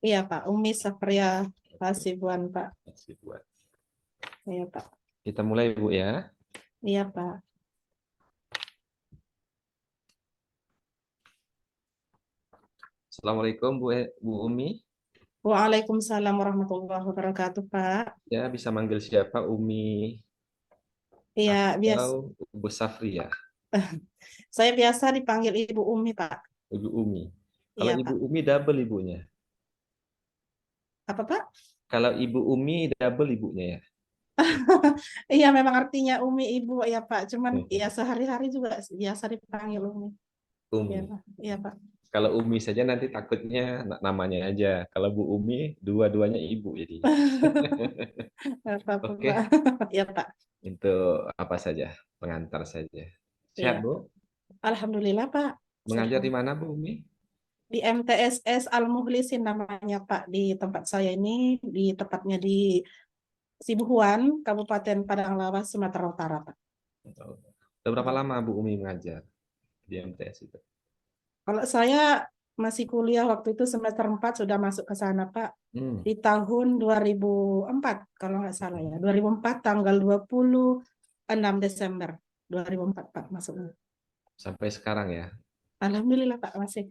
Iya Pak, Umi Safria Hasibuan Pak. Hasibuan. Iya Pak. Kita mulai Bu ya. Iya Pak. Assalamualaikum Bu Umi. Waalaikumsalam warahmatullahi wabarakatuh Pak. Ya, bisa manggil siapa? Umi Iya biasa. atau Bu Safria? Saya biasa dipanggil Ibu Umi Pak. Ibu Umi. Kalau Iya Ibu Pak. Umi double ibunya. Apa Pak? Kalau Ibu Umi double ibunya ya. Iya memang artinya Umi Ibu ya Pak. Cuman ya sehari-hari juga biasa dipanggil Umi. Iya Umi. Pak. Iya Pak. Kalau Umi saja nanti takutnya namanya aja. Kalau Bu Umi dua-duanya ibu jadinya. Apa Pak? Oke, Iya Pak. itu apa saja? Pengantar saja. Sehat Iya. Bu? Alhamdulillah Pak. Mengajar Sehat. di mana Bu Umi? Di MTSS Al Mukhlisin namanya Pak, di tempat saya ini, di tepatnya di Sibuhuan, Kabupaten Padang Lawas, Sumatera Utara, Pak. Sudah berapa lama Bu Umi mengajar di MTS itu? Kalau saya masih kuliah waktu itu semester 4 sudah masuk ke sana, Pak. Hmm. Di tahun 2004, kalau nggak salah ya. 2004 tanggal 26 Desember 2004, Pak, masuknya. Sampai sekarang ya. Alhamdulillah, Pak, masih.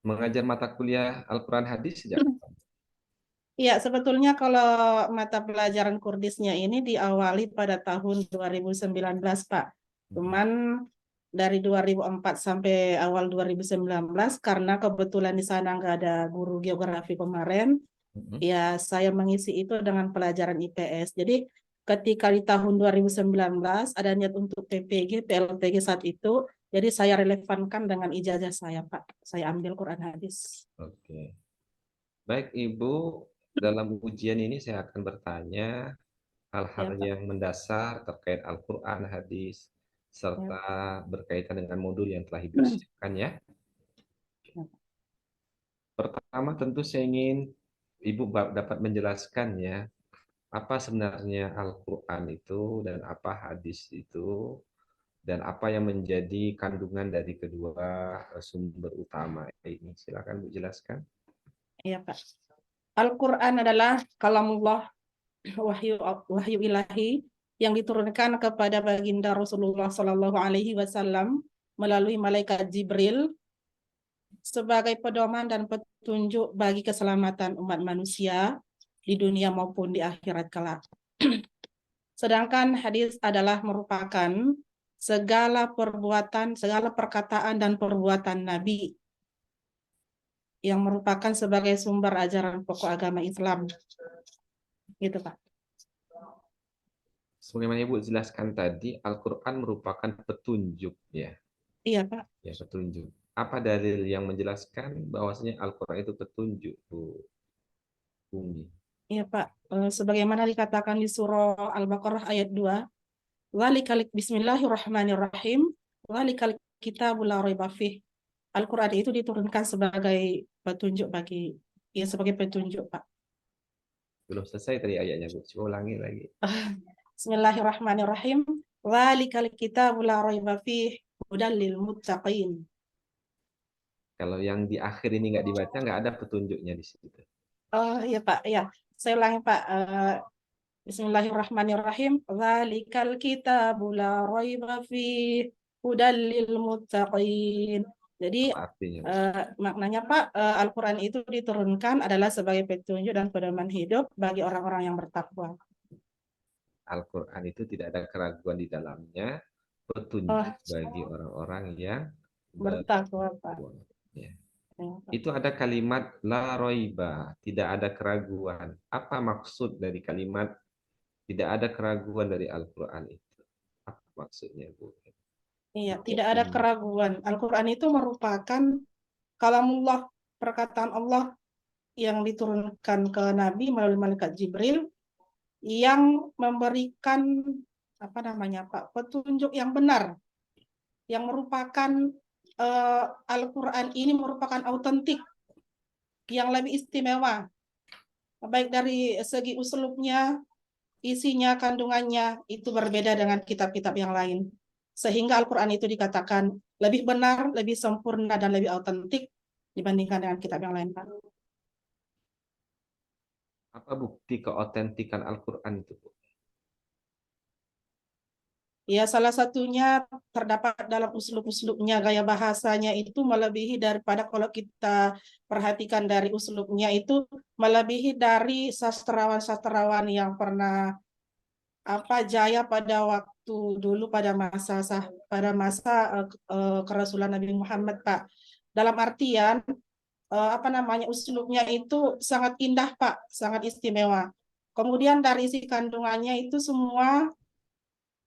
Mengajar mata kuliah Al-Quran Hadis sejak kapan? Iya, sebetulnya kalau mata pelajaran Kurdisnya ini diawali pada tahun 2019, Pak. Cuman dari 2004 sampai awal 2019, karena kebetulan di sana nggak ada guru geografi kemarin, Mhm. ya saya mengisi itu dengan pelajaran IPS. Jadi ketika di tahun 2019 ada niat untuk PPG, PLTG saat itu, jadi saya relevankan dengan ijazah saya, Pak. Saya ambil Quran hadis. Oke. Baik Ibu, dalam ujian ini saya akan bertanya hal-hal Ya, Pak. yang mendasar terkait Al-Quran, hadis, Ya. serta berkaitan dengan modul yang telah Ibu siapkan ya. Pertama tentu saya ingin Ibu dapat menjelaskan ya, apa sebenarnya Al-Quran itu dan apa hadis itu, dan apa yang menjadi kandungan dari kedua sumber utama ini. Silakan Bu jelaskan. Iya, Pak. Al-Quran adalah kalamullah, wahyu wahyu ilahi yang diturunkan kepada baginda Rasulullah Shallallahu Alaihi Wasallam melalui malaikat Jibril sebagai pedoman dan petunjuk bagi keselamatan umat manusia di dunia maupun di akhirat kelak. Sedangkan hadis adalah merupakan segala perbuatan, segala perkataan dan perbuatan Nabi yang merupakan sebagai sumber ajaran pokok agama Islam. Gitu, Pak. Sebagaimana Ibu jelaskan tadi, Al-Quran merupakan petunjuk ya, Iya, Pak. ya petunjuk. Apa dalil yang menjelaskan bahwasanya Al-Quran itu petunjuk, Bu Umi? Iya, Pak. Sebagaimana dikatakan di surah Al-Baqarah ayat 2, Walikal Bismillahirrahmanirrahim, Walikal kitabul la raiba fih. Al-Quran itu diturunkan sebagai petunjuk bagi, ya sebagai petunjuk, Pak. Belum selesai tadi ayatnya, Bu. Coba ulangi lagi. Bismillahirrahmanirrahim. Walikal kitabul la raiba fih, hudal lil muttaqin. Kalau yang di akhir ini nggak dibaca, nggak ada petunjuknya di situ. Oh, iya, Pak. Ya, saya ulangi, Pak. Bismillahirrahmanirrahim. Walikal kitabul la raiba fih, hudal lil muttaqin. Jadi Apa artinya, Bu? maknanya Pak, Al-Quran itu diturunkan adalah sebagai petunjuk dan pedoman hidup bagi orang-orang yang bertakwa. Al-Quran itu tidak ada keraguan di dalamnya, Oh, petunjuk bagi orang-orang yang bertakwa Pak. bertakwa. Ya. Ya, Pak. Itu ada kalimat la roiba, tidak ada keraguan. Apa maksud dari kalimat tidak ada keraguan dari Al-Quran itu? Apa maksudnya, Bu? Iya, Bu tidak ada Umi. keraguan. Al-Quran itu merupakan kalamullah, perkataan Allah yang diturunkan ke Nabi melalui malaikat Jibril yang memberikan apa namanya Pak, petunjuk yang benar, yang merupakan Al-Quran ini merupakan autentik, yang lebih istimewa, baik dari segi usulubnya, isinya, kandungannya, itu berbeda dengan kitab-kitab yang lain. Sehingga Al-Quran itu dikatakan lebih benar, lebih sempurna, dan lebih autentik dibandingkan dengan kitab yang lain, Pak. Apa bukti keotentikan Al-Quran itu, Bu? Ya, salah satunya terdapat dalam uslub-uslubnya, gaya bahasanya itu melebihi daripada kalau kita perhatikan dari uslubnya itu melebihi dari sastrawan-sastrawan yang pernah jaya pada waktu dulu pada masa kerasulan Nabi Muhammad, Pak. Dalam artian uslubnya itu sangat indah, Pak, sangat istimewa. Kemudian dari isi kandungannya itu semua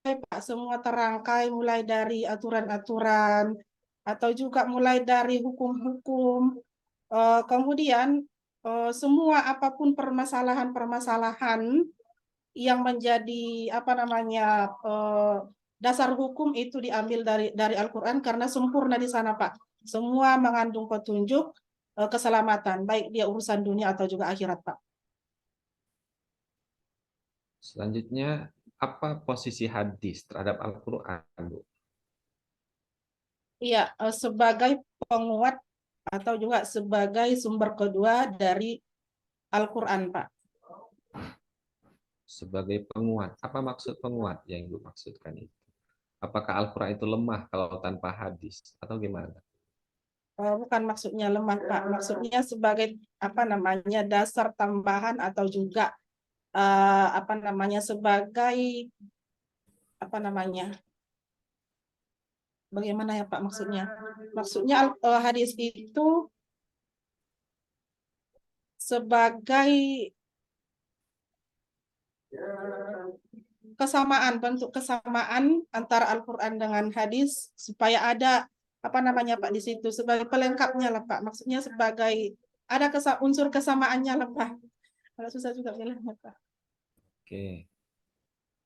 Pak, semua terangkai mulai dari aturan-aturan atau juga mulai dari hukum-hukum. Kemudian semua apapun permasalahan-permasalahan yang menjadi dasar hukum itu diambil dari Al-Qur'an karena sempurna di sana, Pak. Semua mengandung petunjuk keselamatan, baik dia urusan dunia atau juga akhirat, Pak. Selanjutnya, apa posisi hadis terhadap Al-Quran, Bu? Iya, sebagai penguat atau juga sebagai sumber kedua dari Al-Qur'an, Pak. Sebagai penguat. Apa maksud penguat yang Ibu maksudkan itu? Apakah Al-Quran itu lemah kalau tanpa hadis? Atau gimana? Bukan maksudnya lemah, Pak. Maksudnya sebagai dasar tambahan atau juga sebagai apa namanya bagaimana ya, Pak, maksudnya? Maksudnya hadis itu sebagai bentuk kesamaan antara Al-Qur'an dengan hadis supaya ada Pak di situ sebagai pelengkapnya lah, Pak. Maksudnya sebagai ada unsur kesamaannya lah, Pak. Kalau susah juga bilangnya, Pak. Oke.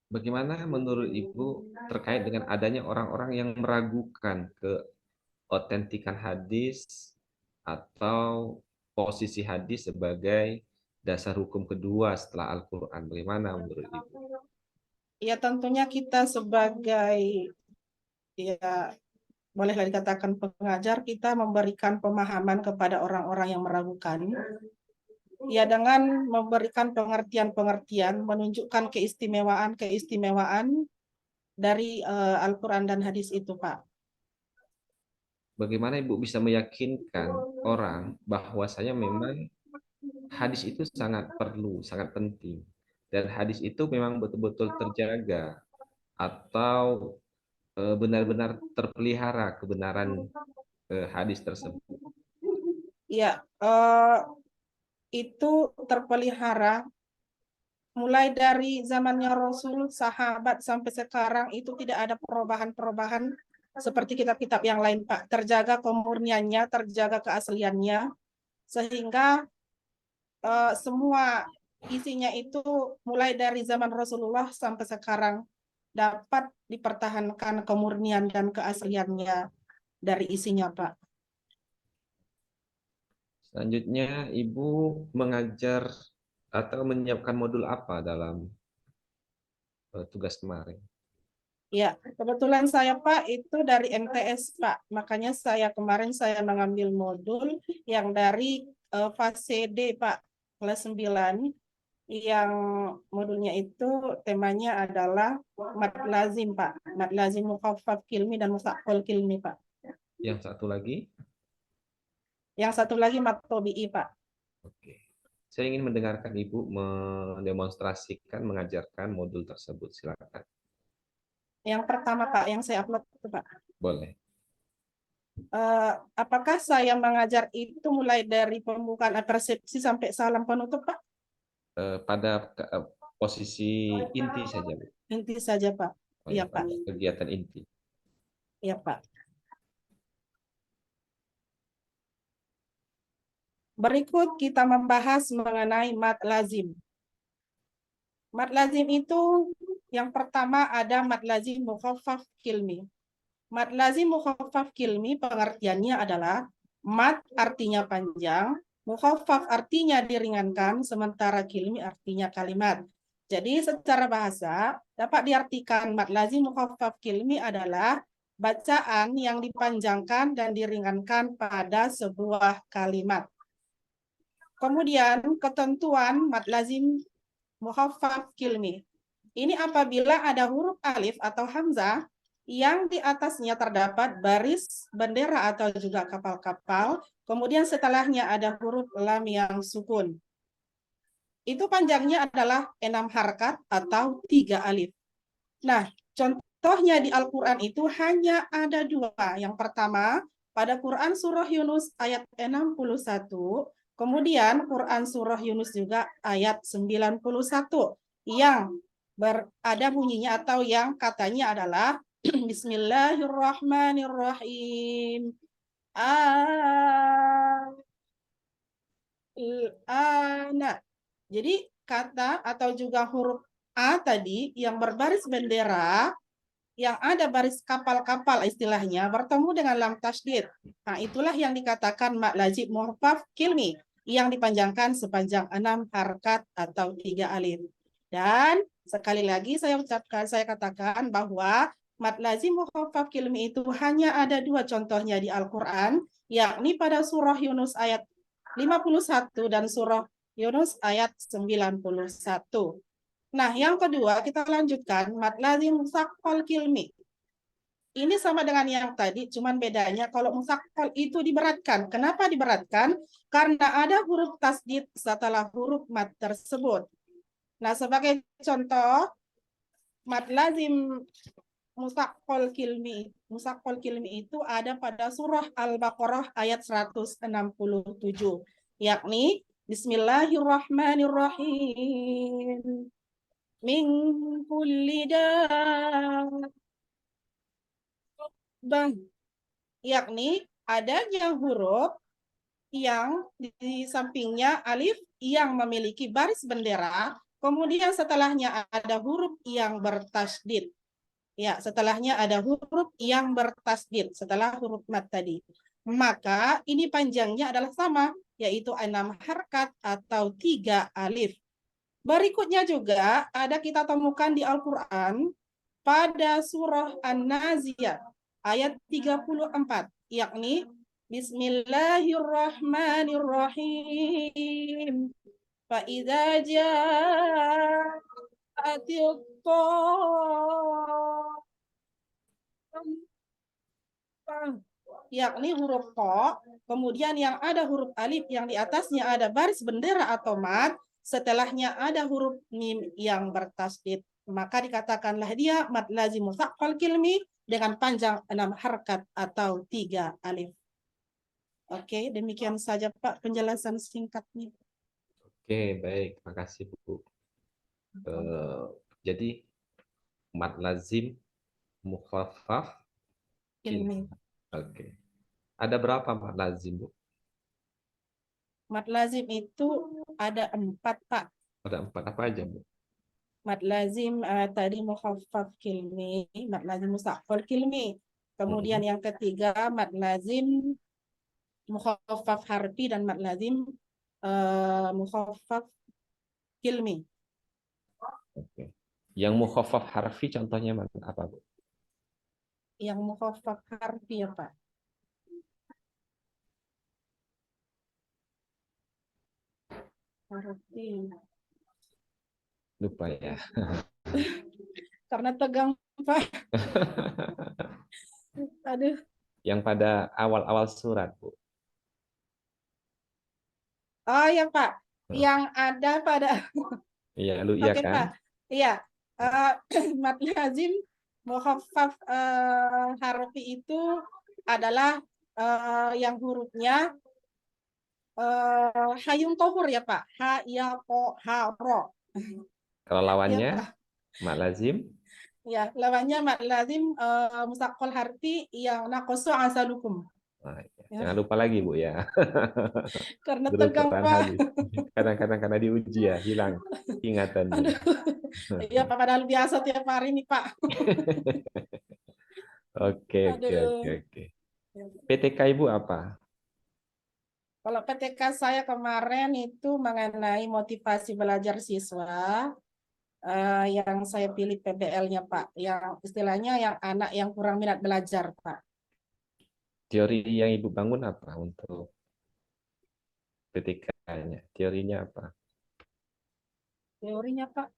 Bagaimana menurut Ibu terkait dengan adanya orang-orang yang meragukan keotentikan hadis atau posisi hadis sebagai dasar hukum kedua setelah Al-Quran? Bagaimana menurut Ibu? Ya tentunya kita sebagai ya bolehlah dikatakan pengajar, kita memberikan pemahaman kepada orang-orang yang meragukan. Ya dengan memberikan pengertian-pengertian, menunjukkan keistimewaan dari Al-Quran dan hadis itu, Pak. Bagaimana Ibu bisa meyakinkan orang bahwasanya memang hadis itu sangat perlu, sangat penting. Dan hadis itu memang betul-betul terjaga atau benar-benar terpelihara kebenaran hadis tersebut. Ya, itu terpelihara mulai dari zamannya Rasul, sahabat sampai sekarang itu tidak ada perubahan-perubahan seperti kitab-kitab yang lain, Pak. Terjaga kemurniannya, terjaga keasliannya, sehingga semua isinya itu mulai dari zaman Rasulullah sampai sekarang dapat dipertahankan kemurnian dan keasliannya dari isinya, Pak. Selanjutnya, Ibu mengajar atau menyiapkan modul apa dalam tugas kemarin? Ya, kebetulan saya, Pak, itu dari MTS, Pak. Makanya kemarin saya mengambil modul yang dari fase D, Pak, kelas 9, yang modulnya itu temanya adalah Mad Lazim, Pak. Mad Lazim Mukhaffaf Kilmi dan Musaqal Kilmi, Pak. Yang satu lagi? Yang satu lagi Mad Tobi'i, Pak. Oke. Saya ingin mendengarkan Ibu mendemonstrasikan, mengajarkan modul tersebut. Silakan. Yang pertama, Pak, yang saya upload itu, Pak. Boleh. Apakah saya mengajar itu mulai dari pembukaan persepsi sampai salam penutup, Pak? Pada posisi inti saja, Bu. Inti saja, Pak. Oh, Iya, ya, Pak. pada kegiatan inti. Iya, Pak. Berikut kita membahas mengenai mad lazim. Mad lazim itu yang pertama ada mad lazim mukhaffaf kilmi. Mad lazim mukhaffaf kilmi pengertiannya adalah mad artinya panjang, mukhaffaf artinya diringankan, sementara kilmi artinya kalimat. Jadi secara bahasa dapat diartikan mad lazim mukhaffaf kilmi adalah bacaan yang dipanjangkan dan diringankan pada sebuah kalimat. Kemudian ketentuan mad lazim mukhaffaf kilmi. Ini apabila ada huruf alif atau hamzah yang di atasnya terdapat baris bendera atau juga kapal-kapal, kemudian setelahnya ada huruf lam yang sukun. Itu panjangnya adalah 6 harkat atau 3 alif. Nah, contohnya di Al-Quran itu hanya ada 2. Yang pertama, pada Quran Surah Yunus ayat 61, kemudian Quran Surah Yunus juga ayat 91, yang berada bunyinya atau yang katanya adalah Bismillahirrahmanirrahim. Nah, jadi kata atau juga huruf A tadi yang berbaris bendera, yang ada baris kapal-kapal istilahnya, bertemu dengan lam tasydid. Nah, itulah yang dikatakan mad lazim muhaffaf kilmi, yang dipanjangkan sepanjang 6 harkat atau 3 alif. Dan sekali lagi saya katakan bahwa mad lazim muhaffaf kilmi itu hanya ada 2 contohnya di Al-Quran, yakni pada surah Yunus ayat 51 dan surah Yunus ayat 91. Nah, yang kedua kita lanjutkan mad lazim musaqqal kilmi. Ini sama dengan yang tadi, cuman bedanya kalau musaqqal itu diberatkan. Kenapa diberatkan? Karena ada huruf tasdid setelah huruf mad tersebut. Nah, sebagai contoh, mad lazim musaqqal kilmi itu ada pada surah Al-Baqarah ayat 167, yakni Bismillahirrahmanirrahim. Min kulli bang, yakni adanya huruf yang di sampingnya alif yang memiliki baris bendera, kemudian setelahnya ada huruf yang bertasydid. Ya, setelahnya ada huruf yang bertasydid setelah huruf mat tadi. Maka ini panjangnya adalah sama, yaitu 6 harkat atau 3 alif. Berikutnya juga ada kita temukan di Al-Quran pada surah An-Naziyat ayat 34, yakni Bismillahirrahmanirrahim. Fa'idza ja'atil yakni huruf ko, kemudian yang ada huruf alif yang di atasnya ada baris bendera atau mat, setelahnya ada huruf mim yang bertasydid. Maka dikatakanlah dia mad lazim musaqqal kilmi dengan panjang 6 harkat atau 3 alif. Oke, demikian saja Pak penjelasan singkatnya. Oke, baik. Makasih, Bu. Jadi, mad lazim mukhaffaf Kilmi. Oke. Ada berapa mad lazim, Bu? Mad lazim itu ada 4, Pak. Ada 4 apa aja, Bu? Mad lazim tadi mukhaffaf kilmi, mad lazim musaqqal kilmi. Kemudian yang ketiga mad lazim mukhaffaf harfi dan mad lazim mukhaffaf kilmi. Oke. Yang mukhaffaf harfi contohnya apa, Bu? Yang mukhaffaf harfi ya, Pak. Harfi. Lupa ya. Karena tegang, Pak. Aduh. Yang pada awal-awal surat, Bu. Oh ya, Pak. Yang ada pada Iya, lu iya Oke, kan? Pak. Iya. Mad lazim mukhaffaf harfi itu adalah yang hurufnya hayun tohur ya, Pak. Ha, ya, ko, ha, ro. Kalau Ya, lawannya Pak. mad lazim, Ya, lawannya mad lazim musaqqal harfi yang naqsu asalukum. nah, Ya. jangan lupa lagi, Bu ya. Karena Dulu tegang, Quran Pak. habis. Kadang-kadang karena diuji ya, hilang ingatannya. Iya, Pak, padahal biasa tiap hari nih, Pak. Oke, oke, oke, Aduh. oke. PTK Ibu apa? Kalau PTK saya kemarin itu mengenai motivasi belajar siswa, yang saya pilih PBL-nya, Pak. Yang istilahnya yang anak yang kurang minat belajar, Pak. Teori yang Ibu bangun apa untuk PTK fisika-nya? Teorinya apa? Teorinya Pak,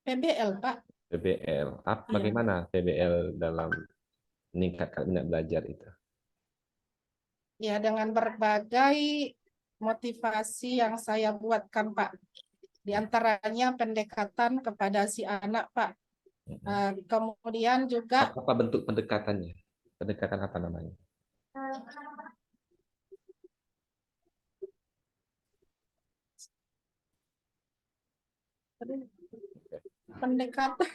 PBL Pak. PBL. Iya. Bagaimana PBL dalam meningkatkan minat belajar itu? Ya, dengan berbagai motivasi yang saya buatkan, Pak. Di antaranya pendekatan kepada si anak, Pak. Kemudian juga Apa bentuk pendekatannya? Pendekatan apa namanya? pendekatan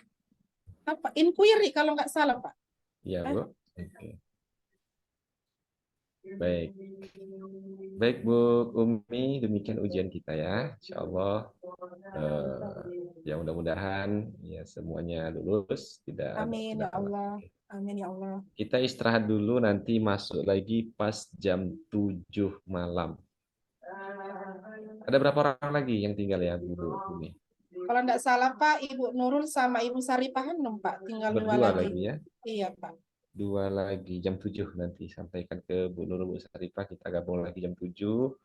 apa? Inquiry kalau nggak salah, Pak. Ya, Eh, Bu. Oke. Baik. Baik, Bu Umi, demikian ujian kita ya. Insya Allah, ya mudah-mudahan ya semuanya lulus, tidak ada Amin ya kendala. Allah. Amin ya Allah. Kita istirahat dulu, nanti masuk lagi pas jam 7 malam. Ada berapa orang lagi yang tinggal ya, Bu Umi? Kalau nggak salah, Pak, Ibu Nurul sama Ibu Saripah Hanum, Pak. Tinggal 2 Berdua lagi. lagi ya. Iya, Pak. 2 lagi jam 7 nanti sampaikan ke Bu Nurul, Bu Sarifah, kita gabung lagi jam 7.